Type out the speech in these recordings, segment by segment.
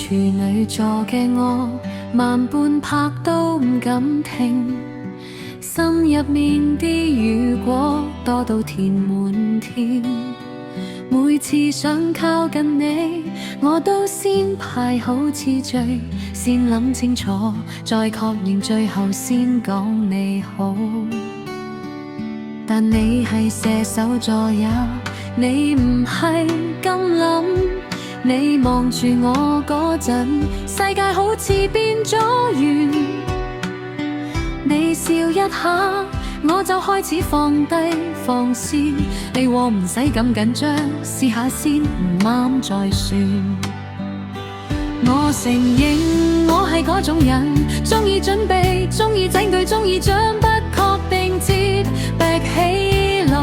處女座嘅我，慢半拍都唔敢聽，心入面啲如果多到填滿天。每次想靠近你，我都先排好次序，先諗清楚，再確認，最後先講你好。但你係射手座呀，你唔係咁諗。你望住我嗰陣，世界好似變咗圓。你笑一下，我就開始放低防線。你話唔使咁緊張，試下先，唔啱再算。我承認我係嗰種人，鍾意準備，鍾意整句，鍾意將不確定節逼起來。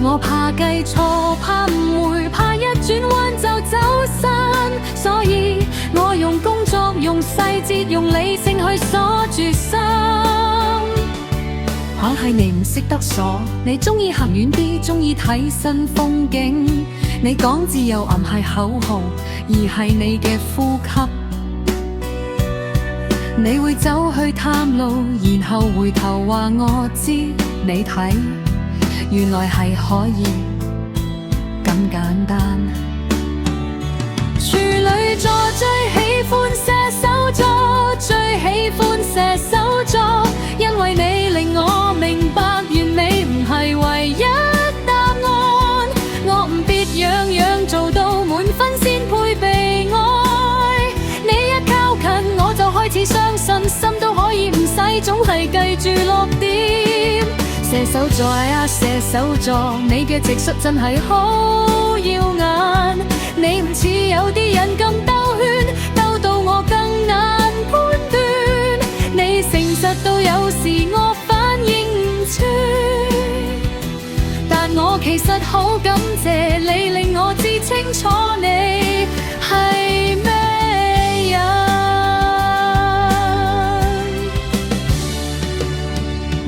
我怕計錯，怕誤會，怕一轉彎就走散，所以我用工作，用細節，用理性去鎖住心。可係你唔識得鎖，你鍾意行遠啲，鍾意睇新風景。你講自由唔係口號，而係你嘅呼吸。你會走去探路，然後回頭話我知，你睇原來係可以咁簡單。處女座最喜歡射手座，最喜歡射手座，因為你令我明白，完美唔係唯一答案。我唔必樣樣做到滿分先配被愛，你一靠近我就開始相信，心都可以唔使總係計住落點。射手座呀，射手座，你嘅直率真係好耀眼。你唔似有啲人咁兜圈，兜到我更難判斷。你誠實到有時我反應唔出，但我其實好感謝你，令我知清楚你係咩人。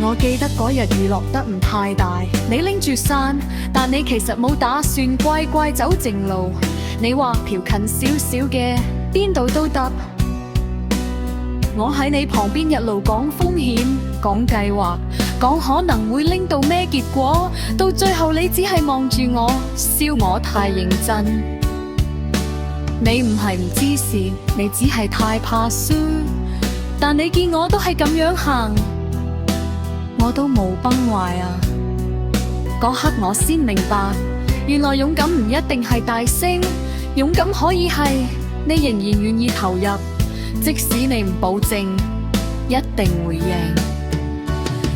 我記得嗰日娛樂得唔太大，你拎住傘，但你其實冇打算乖乖走正路。你話條近少少嘅邊度都得，我喺你旁邊一路講風險，講計劃，講可能會拎到咩結果，到最後你只係望住我，笑我太認真。你唔係唔知事，你只係太怕輸，但你見我都係咁樣行，我都冇崩壞啊！嗰刻我先明白，原來勇敢唔一定係大聲，勇敢可以係你仍然願意投入，即使你唔保證一定會贏。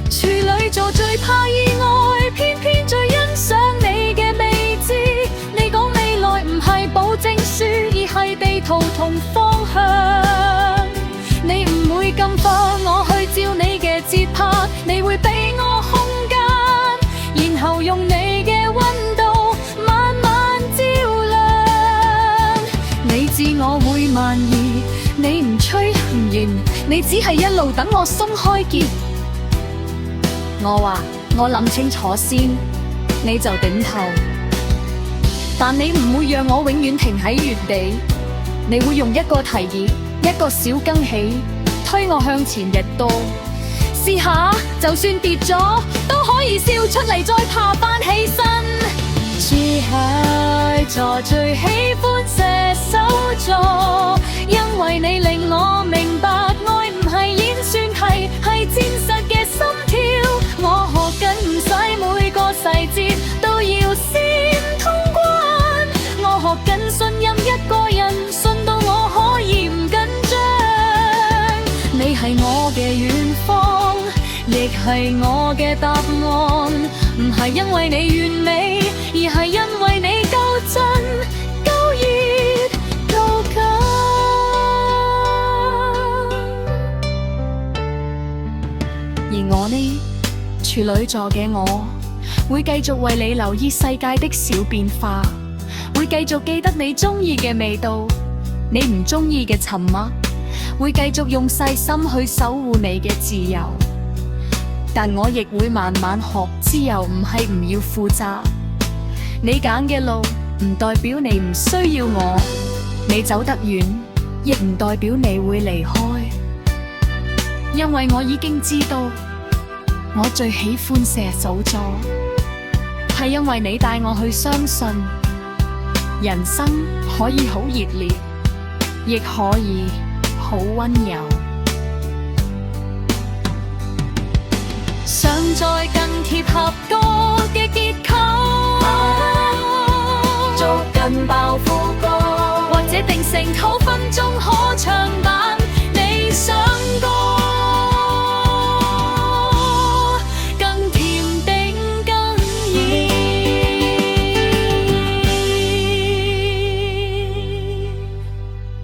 處女座最怕意外，偏偏最欣賞你嘅未知。你講未來唔係保證書，而係地圖同方向。你唔會咁快我去照你嘅節拍，你會俾我空間，然後用你嘅溫度慢慢照亮。你知我會慢意，你唔催唔燃，你只係一路等我鬆開結。我話我諗清楚先，你就點頭，但你唔會讓我永遠停喺原地。你會用一個提議，一個小更起，推我向前日多。試下就算跌咗都可以笑出嚟，再爬返起身。處女座最喜歡射手座，因為你令我明白，愛唔係演算係真實嘅心跳。我學緊唔使每個細節都要先通關，我學緊信任一個人，信到我可以唔緊張。你係我嘅遠方，亦係我嘅答案，唔係因為你完美，而係因為你夠真、夠熱、夠緊。而我呢，處女座嘅我，會繼續為你留意世界的小變化，會繼續記得你鍾意嘅味道，你唔鍾意嘅沉默，會繼續用細心去守護你嘅自由。但我亦會慢慢學，自由唔係唔要負責，你揀嘅路唔代表你唔需要我。你走得遠，亦唔代表你會離開。因為我已經知道，我最喜歡射手座，係因為你帶我去相信，人生可以好熱烈，亦可以好溫柔。想再更貼合歌嘅結構，捉緊爆副歌，或者定成9分鐘可唱。